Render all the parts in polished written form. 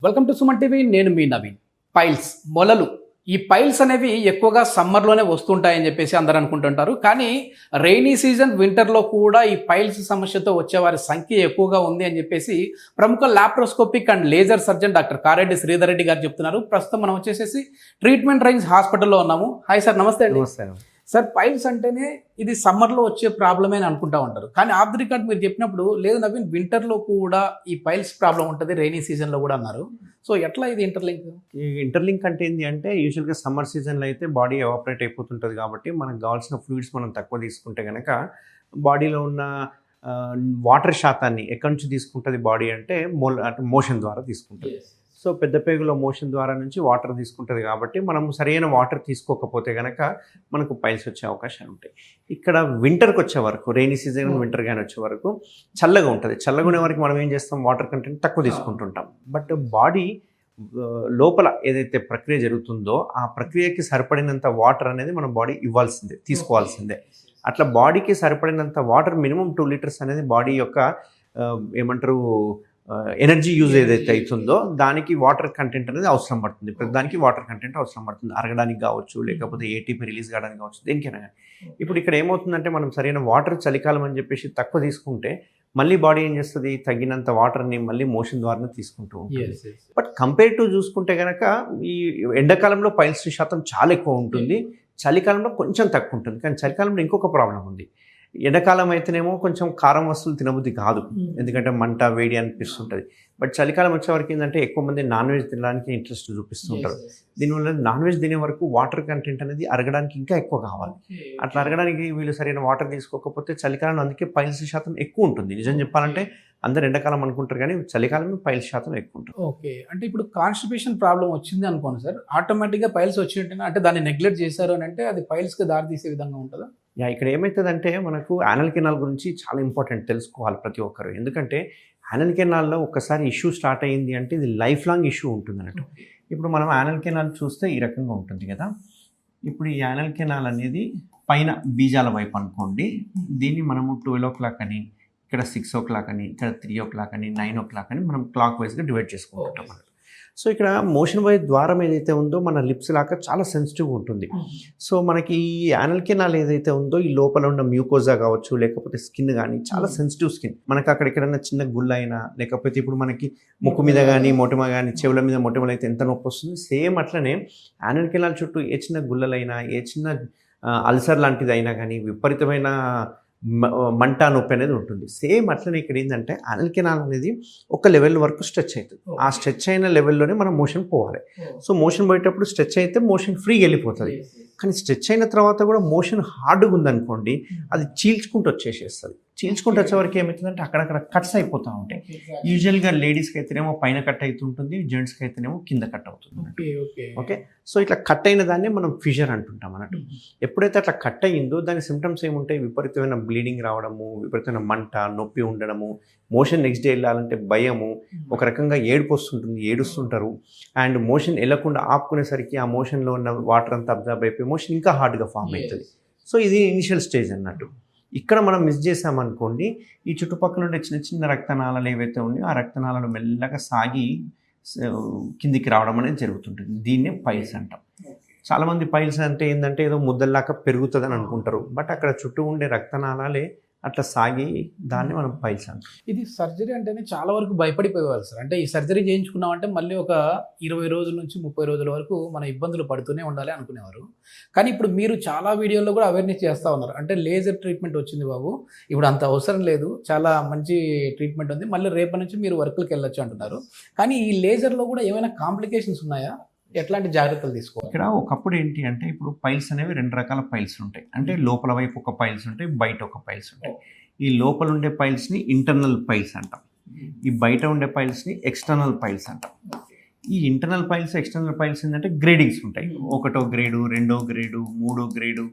Welcome to Suman TV. నేను మీ Naveen. Piles, మొలలు, ఈ piles అనేవి ఎక్కువగా సమ్మర్లోనే వస్తుంటాయని చెప్పేసి అందరూ అనుకుంటుంటారు. కానీ రెయినీ సీజన్, వింటర్లో కూడా ఈ పైల్స్ సమస్యతో వచ్చేవారి సంఖ్య ఎక్కువగా ఉంది అని చెప్పేసి ప్రముఖ laparoscopic and laser surgeon doctor Kareddy Sridhar Reddy garu చెప్తున్నారు. ప్రస్తుతం మనం వచ్చేసేసి ట్రీట్మెంట్ రేంజ్ హాస్పిటల్లో ఉన్నాము. హాయ్ సార్, నమస్తే అండి. సార్, పైల్స్ అంటేనే ఇది సమ్మర్లో వచ్చే ప్రాబ్లమే అని అనుకుంటా ఉంటారు. కానీ ఆఫ్ ది రికార్డ్ మీరు చెప్పినప్పుడు లేదు నవీన్, వింటర్లో కూడా ఈ పైల్స్ ప్రాబ్లం ఉంటుంది, రెయినీ సీజన్లో కూడా అన్నారు. సో ఎట్లా ఇది ఇంటర్లింక్? ఈ ఇంటర్లింక్ అంటే ఏంటి అంటే యూజువల్గా సమ్మర్ సీజన్లో అయితే బాడీ ఎవాపరేట్ అయిపోతుంటుంది కాబట్టి మనకు కావాల్సిన ఫ్లూయిడ్స్ మనం తక్కువ తీసుకుంటే కనుక బాడీలో ఉన్న వాటర్ శాతాన్ని ఎక్కడి నుంచి తీసుకుంటుంది బాడీ అంటే మోషన్ ద్వారా తీసుకుంటుంది. సో పెద్ద పేగులో మోషన్ ద్వారా నుంచి వాటర్ తీసుకుంటుంది కాబట్టి మనం సరైన వాటర్ తీసుకోకపోతే కనుక మనకు పైల్స్ వచ్చే అవకాశాలు ఉంటాయి. ఇక్కడ వింటర్కి వచ్చే వరకు, రెయినీ సీజన్ వింటర్ కానీ వచ్చే వరకు చల్లగా ఉంటుంది. చల్లగా ఉండే వరకు మనం ఏం చేస్తాం, వాటర్ కంటెంట్ తక్కువ తీసుకుంటుంటాం. బట్ బాడీ లోపల ఏదైతే ప్రక్రియ జరుగుతుందో ఆ ప్రక్రియకి సరిపడినంత వాటర్ అనేది మన బాడీ ఇవ్వాల్సిందే, తీసుకోవాల్సిందే. అట్లా బాడీకి సరిపడినంత వాటర్ మినిమం 2 లీటర్స్ అనేది బాడీ యొక్క ఏమంటారు ఎనర్జీ యూజ్ ఏదైతే అవుతుందో దానికి వాటర్ కంటెంట్ అనేది అవసరం పడుతుంది. దానికి వాటర్ కంటెంట్ అవసరం పడుతుంది, అరగడానికి కావచ్చు, లేకపోతే ఏటీపీ రిలీజ్ కావడానికి కావచ్చు, దేనికైనా కానీ. ఇప్పుడు ఇక్కడ ఏమవుతుందంటే మనం సరైన వాటర్ చలికాలం అని చెప్పేసి తక్కువ తీసుకుంటే మళ్ళీ బాడీ ఏం చేస్తుంది, తగినంత వాటర్ని మళ్ళీ మోషన్ ద్వారానే తీసుకుంటూ ఉంటుంది. బట్ కంపేర్ టు చూసుకుంటే కనుక ఈ ఎండాకాలంలో పైల్స్ శాతం చాలా ఎక్కువ ఉంటుంది, చలికాలంలో కొంచెం తక్కువ ఉంటుంది. కానీ చలికాలంలో ఇంకొక ప్రాబ్లం ఉంది. ఎండాకాలం అయితేనేమో కొంచెం కారం వస్తువులు తినబుద్ధి కాదు, ఎందుకంటే మంట వేడి అనిపిస్తుంటుంది. బట్ చలికాలం వచ్చే వరకు ఏంటంటే ఎక్కువ మంది నాన్ వెజ్ తినడానికి ఇంట్రెస్ట్ చూపిస్తుంటారు. దీనివల్ల నాన్ వెజ్ తినే వరకు వాటర్ కంటెంట్ అనేది అరగడానికి ఇంకా ఎక్కువ కావాలి. అట్లా అరగడానికి వీళ్ళు సరైన వాటర్ తీసుకోకపోతే చలికాలంలో అందుకే పైల్స్ శాతం ఎక్కువ ఉంటుంది. నిజం చెప్పాలంటే అందరు ఎండాకాలం అనుకుంటారు కానీ చలికాలమే పైల్స్ శాతం ఎక్కువ ఉంటుంది. ఓకే, అంటే ఇప్పుడు కాన్స్టిపేషన్ ప్రాబ్లం వచ్చింది అనుకోండి సార్, ఆటోమేటిక్గా పైల్స్ వచ్చినట్టు అంటే దాన్ని నెగ్లెక్ట్ చేశారు అని అంటే అది పైల్స్కి దారి తీసే విధంగా ఉంటుందా? ఇక్కడ ఏమవుతుందంటే మనకు యానల్ కెనాల్ గురించి చాలా ఇంపార్టెంట్ తెలుసుకోవాలి ప్రతి ఒక్కరు. ఎందుకంటే యానల్ కెనాల్లో ఒక్కసారి ఇష్యూ స్టార్ట్ అయ్యింది అంటే ఇది లైఫ్ లాంగ్ ఇష్యూ ఉంటుంది అన్నట్టు. ఇప్పుడు మనం యానల్ కెనాల్ చూస్తే ఈ రకంగా ఉంటుంది కదా. ఇప్పుడు ఈ యానల్ కెనాల్ అనేది పైన బీజాల వైపు అనుకోండి. దీన్ని మనము 12 o'clock అని, ఇక్కడ 6 o'clock అని, ఇక్కడ 3 o'clock అని, 9 o'clock అని మనం క్లాక్ వైజ్గా డివైడ్ చేసుకుంటాం అన్నట్టు. సో ఇక్కడ మోషన్ వైజ్ ద్వారం ఏదైతే ఉందో మన లిప్స్ లాగా చాలా సెన్సిటివ్గా ఉంటుంది. సో మనకి ఈ యానల్ కెనాల్ ఏదైతే ఉందో ఈ లోపల ఉన్న మ్యూకోజా కావచ్చు, లేకపోతే స్కిన్ కానీ చాలా సెన్సిటివ్ స్కిన్. మనకి అక్కడ ఎక్కడైనా చిన్న గుళ్ళ అయినా, లేకపోతే ఇప్పుడు మనకి ముక్కు మీద కానీ మొటిమ కానీ, చెవుల మీద మొటిమలు అయితే ఎంత నొప్పి వస్తుంది, సేమ్ అట్లనే యానల్ కెనాల్ చుట్టూ ఏ చిన్న గుళ్ళలైనా, ఏ చిన్న అల్సర్ లాంటిది అయినా కానీ విపరీతమైన మంట నొప్పి అనేది ఉంటుంది. సేమ్ అట్లనే ఇక్కడ ఏంటంటే యానల్ కెనాల్ అనేది ఒక లెవెల్ వరకు స్ట్రెచ్ అవుతుంది. ఆ స్ట్రెచ్ అయిన లెవెల్లోనే మనం మోషన్ పోవాలి. సో మోషన్ పోయేటప్పుడు స్ట్రెచ్ అయితే మోషన్ ఫ్రీగా వెళ్ళిపోతుంది. కానీ స్ట్రెచ్ అయిన తర్వాత కూడా మోషన్ హార్డ్గా ఉందనుకోండి, అది చీల్చుకుంటూ వచ్చేసేస్తుంది. చీల్చుకుంటూ వచ్చేవరకు ఏమవుతుందంటే అక్కడక్కడ కట్స్ అయిపోతూ ఉంటాయి. యూజువల్గా లేడీస్కి అయితేనేమో పైన కట్ అవుతుంటుంది, జెంట్స్కి అయితేనేమో కింద కట్ అవుతుంది. ఓకే, సో ఇట్లా కట్ అయిన దాన్ని మనం ఫిషర్ అంటుంటాం అన్నట్టు. ఎప్పుడైతే అట్లా కట్ అయ్యిందో దాని సిమ్టమ్స్ ఏముంటాయి, విపరీతమైన బ్లీడింగ్ రావడము, విపరీతమైన మంట, నొప్పి ఉండడము, మోషన్ నెక్స్ట్ డే వెళ్ళాలంటే భయము, ఒక రకంగా ఏడుపు వస్తుంటుంది, ఏడుస్తుంటారు. అండ్ మోషన్ వెళ్ళకుండా ఆపుకునేసరికి ఆ మోషన్లో ఉన్న వాటర్ అంతా అబ్జర్వ్ అయిపోయి మోషన్ ఇంకా హార్డ్గా ఫామ్ అవుతుంది. సో ఇది ఇనిషియల్ స్టేజ్ అన్నట్టు. ఇక్కడ మనం మిస్ చేసామనుకోండి, ఈ చుట్టుపక్కల ఉండే చిన్న చిన్న రక్తనాళాలు ఏవైతే ఉన్నాయో ఆ రక్తనాళాలు మెల్లగా సాగి కిందికి రావడం అనేది జరుగుతుంటుంది. దీన్నే పైల్స్ అంటాం. చాలామంది పైల్స్ అంటే ఏంటంటే ఏదో ముద్దల్లాగా పెరుగుతుందని అనుకుంటారు. బట్ అక్కడ చుట్టూ ఉండే రక్తనాళాలే అట్లా సాగి దాన్ని మనం పైల్స్ అంటాం. ఇది సర్జరీ అంటేనే చాలా వరకు భయపడిపోయేవారు సార్. అంటే ఈ సర్జరీ చేయించుకున్నామంటే మళ్ళీ ఒక 20 రోజుల నుంచి 30 రోజుల వరకు మన ఇబ్బందులు పడుతూనే ఉండాలి అనుకునేవారు. కానీ ఇప్పుడు మీరు చాలా వీడియోల్లో కూడా అవేర్నెస్ చేస్తూ ఉన్నారు. అంటే లేజర్ ట్రీట్మెంట్ వచ్చింది బాబు, ఇప్పుడు అంత అవసరం లేదు, చాలా మంచి ట్రీట్మెంట్ ఉంది, మళ్ళీ రేపటి నుంచి మీరు వర్క్లకు వెళ్ళొచ్చు అంటున్నారు. కానీ ఈ లేజర్లో కూడా ఏమైనా కాంప్లికేషన్స్ ఉన్నాయా? ఎట్లాంటి జాగ్రత్తలు తీసుకోవాలి? ఇక్కడ ఒకప్పుడు ఏంటి అంటే ఇప్పుడు పైల్స్ అనేవి 2 రకాల పైల్స్ ఉంటాయి. అంటే లోపల వైపు ఒక పైల్స్ ఉంటాయి, బయట ఒక పైల్స్ ఉంటాయి. ఈ లోపల ఉండే పైల్స్ని ఇంటర్నల్ పైల్స్ అంటాం, ఈ బయట ఉండే పైల్స్ని ఎక్స్టర్నల్ పైల్స్ అంటాం. ఈ ఇంటర్నల్ పైల్స్, ఎక్స్టర్నల్ పైల్స్ ఏంటంటే గ్రేడింగ్స్ ఉంటాయి. 1వ గ్రేడు, 2వ గ్రేడు, 3వ గ్రేడు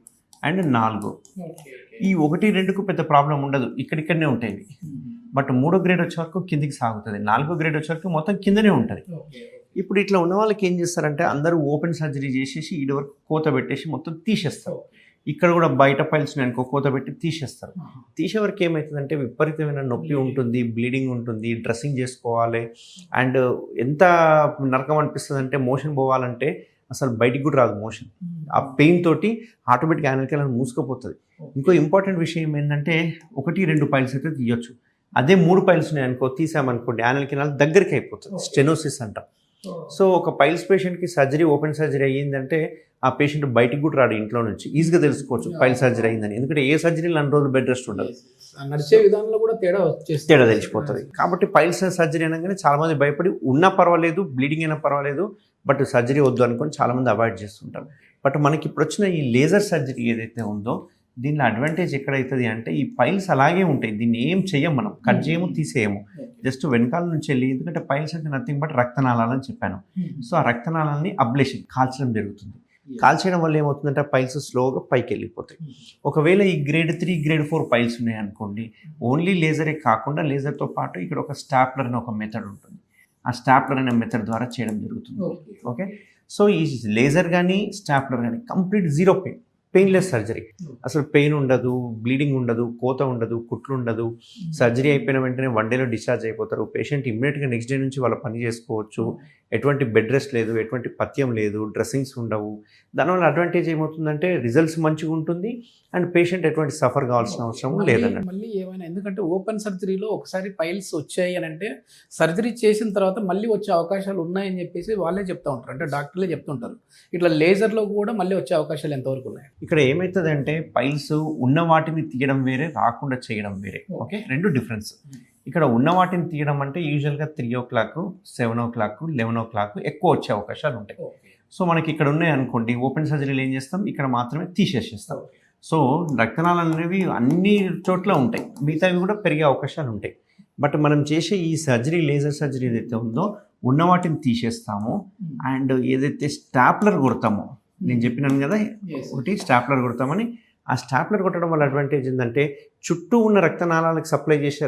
అండ్ 4. ఈ 1, 2కు పెద్ద ప్రాబ్లం ఉండదు, ఇక్కడిక్కడనే ఉంటాయి. బట్ 3వ గ్రేడ్ వచ్చే వరకు కిందికి సాగుతుంది, 4వ గ్రేడ్ వచ్చే వరకు మొత్తం కిందనే ఉంటుంది. ఇప్పుడు ఇట్లా ఉన్న వాళ్ళకి ఏం చేస్తారంటే అందరూ ఓపెన్ సర్జరీ చేసేసి ఈడ వరకు కోత పెట్టేసి మొత్తం తీసేస్తారు. ఇక్కడ కూడా బయట పైల్స్ అనుకో కోత పెట్టి తీసేస్తారు. తీసే వరకు ఏమవుతుందంటే విపరీతమైన నొప్పి ఉంటుంది, బ్లీడింగ్ ఉంటుంది, డ్రెస్సింగ్ చేసుకోవాలి, అండ్ ఎంత నరకం అనిపిస్తుంది అంటే మోషన్ పోవాలంటే అసలు బయటికి కూడా రాదు మోషన్. ఆ పెయిన్ తోటి ఆటోమేటిక్గా యానల్ కెనాల్ మూసుకుపోతుంది. ఇంకో ఇంపార్టెంట్ విషయం ఏంటంటే 1-2 పైల్స్ అయితే తీయొచ్చు. అదే 3 పైల్స్ ఉన్నాయి అనుకో తీసామనుకోండి యానల్ కెనాల్ దగ్గరికి అయిపోతుంది, స్టెనోసిస్ అంటాం. సో ఒక పైల్స్ పేషెంట్కి సర్జరీ, ఓపెన్ సర్జరీ అయ్యిందంటే ఆ పేషెంట్ బయటికి కూడా రాడు ఇంట్లో నుంచి, ఈజీగా తెలుసుకోవచ్చు పైల్ సర్జరీ అయిందని. ఎందుకంటే ఏ సర్జరీలు 2 రోజులు బెడ్ రెస్ట్ ఉండదు, నడిచే విధానంలో కూడా తేడా తెలిసిపోతుంది. కాబట్టి పైల్స్ సర్జరీ అనగానే చాలామంది భయపడి ఉన్నా పర్వాలేదు, బ్లీడింగ్ అయినా పర్వాలేదు, బట్ సర్జరీ వద్దు అనుకొని చాలామంది అవాయిడ్ చేస్తుంటారు. బట్ మనకి ఇప్పుడు వచ్చిన ఈ లేజర్ సర్జరీ ఏదైతే ఉందో దీనిలో అడ్వాంటేజ్ ఎక్కడైతుంది అంటే ఈ పైల్స్ అలాగే ఉంటాయి, దీన్ని ఏం చెయ్యం, మనం కట్ చేయము, తీసేయము, జస్ట్ వెనకాల నుంచి వెళ్ళి, ఎందుకంటే పైల్స్ అంటే నథింగ్ బట్ రక్తనాళాలని చెప్పాను. సో ఆ రక్తనాళాలని అబ్లేషన్ కాల్చడం జరుగుతుంది. కాల్చేయడం వల్ల ఏమవుతుందంటే పైల్స్ స్లోగా పైకి వెళ్ళిపోతాయి. ఒకవేళ ఈ గ్రేడ్ 3, గ్రేడ్ 4 పైల్స్ ఉన్నాయనుకోండి, ఓన్లీ లేజరే కాకుండా లేజర్తో పాటు ఇక్కడ ఒక స్టాప్లర్ అనే ఒక మెథడ్ ఉంటుంది. ఆ స్టాప్లర్ అనే మెథడ్ ద్వారా చేయడం జరుగుతుంది. ఓకే, సో ఈ లేజర్ కానీ స్టాప్లర్ కానీ కంప్లీట్ జీరో పెయిన్లెస్ సర్జరీ. అసలు పెయిన్ ఉండదు, బ్లీడింగ్ ఉండదు, కోత ఉండదు, కుట్లు ఉండదు. సర్జరీ అయిపోయిన వెంటనే 1 డేలో డిశ్చార్జ్ అయిపోతారు. పేషెంట్ ఇమ్మీడియట్గా నెక్స్ట్ డే నుంచి వాళ్ళ పని చేసుకోవచ్చు. ఎటువంటి బెడ్ రెస్ట్ లేదు, ఎటువంటి పథ్యం లేదు, డ్రెస్సింగ్స్ ఉండవు. దానివల్ల అడ్వాంటేజ్ ఏమవుతుందంటే రిజల్ట్స్ మంచిగా ఉంటుంది అండ్ పేషెంట్ ఎటువంటి సఫర్ కావాల్సిన అవసరం లేదన్నట్టు. మళ్ళీ ఏమైనా, ఎందుకంటే ఓపెన్ సర్జరీలో ఒకసారి పైల్స్ వచ్చాయి అని అంటే సర్జరీ చేసిన తర్వాత మళ్ళీ వచ్చే అవకాశాలు ఉన్నాయని చెప్పేసి వాళ్ళే చెప్తూ ఉంటారు, అంటే డాక్టర్లే చెప్తుంటారు. ఇట్లా లేజర్లో కూడా మళ్ళీ వచ్చే అవకాశాలు ఎంతవరకు ఉన్నాయి? ఇక్కడ ఏమవుతుందంటే పైల్స్ ఉన్న వాటిని తీయడం వేరే, రాకుండా చేయడం వేరే. Okay, 2 difference. ఇక్కడ ఉన్న వాటిని తీయడం అంటే యూజువల్గా 3 o'clock, 7 o'clock, 11 o'clock ఎక్కువ వచ్చే అవకాశాలు ఉంటాయి. సో మనకి ఇక్కడ ఉన్నాయి అనుకోండి, ఓపెన్ సర్జరీలు ఏం చేస్తాం, ఇక్కడ మాత్రమే తీసేసేస్తాం. సో రక్తనాళాలు అనేవి అన్ని చోట్ల ఉంటాయి, మిగతావి కూడా పెరిగే అవకాశాలు ఉంటాయి. బట్ మనం చేసే ఈ సర్జరీ, లేజర్ సర్జరీ ఏదైతే ఉందో ఉన్న వాటిని తీసేస్తాము అండ్ ఏదైతే స్టాప్లర్ కొడతామో, నేను చెప్పినాను కదా ఒకటి స్టాప్లర్ కొడతామని, ఆ స్టాప్లర్ కొట్టడం వల్ల అడ్వాంటేజ్ ఏంటంటే చుట్టూ ఉన్న రక్తనాళాలకు సప్లై చేసే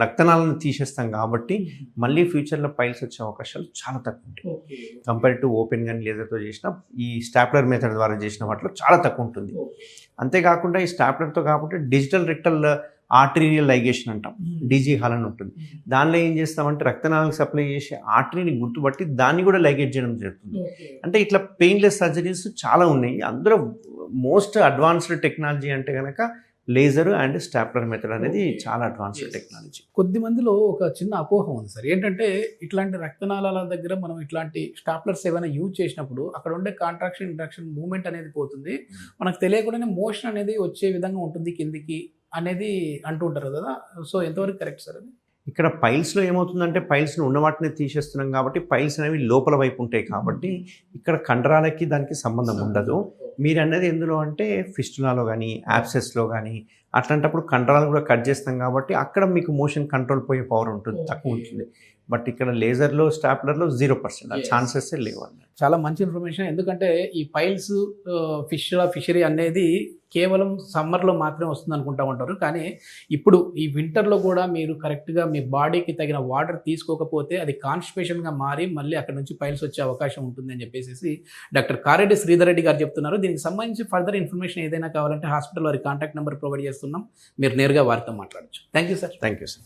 రక్తనాళాలను తీసేస్తాం కాబట్టి మళ్ళీ ఫ్యూచర్లో పైల్స్ వచ్చే అవకాశాలు చాలా తక్కువ ఉంటాయి. కంపేర్ టు ఓపెన్ కానీ లేజర్తో చేసిన ఈ స్టాప్లర్ మెథడ్ ద్వారా చేసిన వాటిలో చాలా తక్కువ ఉంటుంది. అంతేకాకుండా ఈ స్టాప్లర్తో కాకుండా డిజిటల్ రెక్టల్ ఆర్టరీరియల్ లైగేషన్ అంటాం, డీజీ హాల్ అని ఉంటుంది. దానిలో ఏం చేస్తామంటే రక్తనాళాలకు సప్లై చేసే ఆర్టరీని గుర్తుపట్టి దాన్ని కూడా లైగేట్ చేయడం జరుగుతుంది. అంటే ఇట్లా పెయిన్లెస్ సర్జరీస్ చాలా ఉన్నాయి. అందులో మోస్ట్ అడ్వాన్స్డ్ టెక్నాలజీ అంటే కనుక లేజర్ అండ్ స్టాప్లర్ మెథడ్ అనేది చాలా అడ్వాన్స్డ్ టెక్నాలజీ. కొద్ది మందిలో ఒక చిన్న అపోహ ఉంది సార్, ఏంటంటే ఇట్లాంటి రక్తనాళాల దగ్గర మనం ఇట్లాంటి స్టాప్లర్స్ ఏమైనా యూజ్ చేసినప్పుడు అక్కడ ఉండే కాంట్రాక్షన్, ఇంట్రాక్షన్, మూవ్మెంట్ అనేది పోతుంది, మనకు తెలియకుండానే మోషన్ అనేది వచ్చే విధంగా ఉంటుంది కిందికి అనేది అంటూ ఉంటారు కదా. సో ఎంతవరకు కరెక్ట్ సార్ అది? ఇక్కడ పైల్స్లో ఏమవుతుందంటే పైల్స్ని ఉన్న వాటిని తీసేస్తున్నాం కాబట్టి పైల్స్ అనేవి లోపల వైపు ఉంటాయి కాబట్టి ఇక్కడ కండరాలకి దానికి సంబంధం ఉండదు. మీరు అన్నది ఎందులో అంటే ఫిస్టులాలో కానీ యాబ్సెస్లో కానీ అట్లాంటప్పుడు కండరాలు కూడా కట్ చేస్తాం కాబట్టి అక్కడ మీకు మోషన్ కంట్రోల్ పోయే పవర్ ఉంటుంది, తక్కువ ఉంటుంది. బట్ ఇక్కడ లేజర్లో, స్టాప్లర్లో 0% ఆ ఛాన్సెస్ లేవు అన్నమాట. చాలా మంచి ఇన్ఫర్మేషన్, ఎందుకంటే ఈ పైల్స్ ఫిషరీ అనేది కేవలం సమ్మర్లో మాత్రమే వస్తుంది అనుకుంటా ఉంటారు, కానీ ఇప్పుడు ఈ వింటర్లో కూడా మీరు కరెక్ట్గా మీ బాడీకి తగిన వాటర్ తీసుకోకపోతే అది కాన్స్టిపేషన్గా మారి మళ్ళీ అక్కడ నుంచి పైల్స్ వచ్చే అవకాశం ఉంటుంది అని చెప్పేసి డాక్టర్ కారెడ్డి శ్రీధర్ రెడ్డి గారు చెప్తున్నారు. దీనికి సంబంధించి ఫర్దర్ ఇన్ఫర్మేషన్ ఏదైనా కావాలంటే హాస్పిటల్ వారి కాంటాక్ట్ నెంబర్ ప్రొవైడ్ చేస్తున్నాం, మీరు నేరుగా వారితో మాట్లాడచ్చు. Thank you sir. Thank you sir.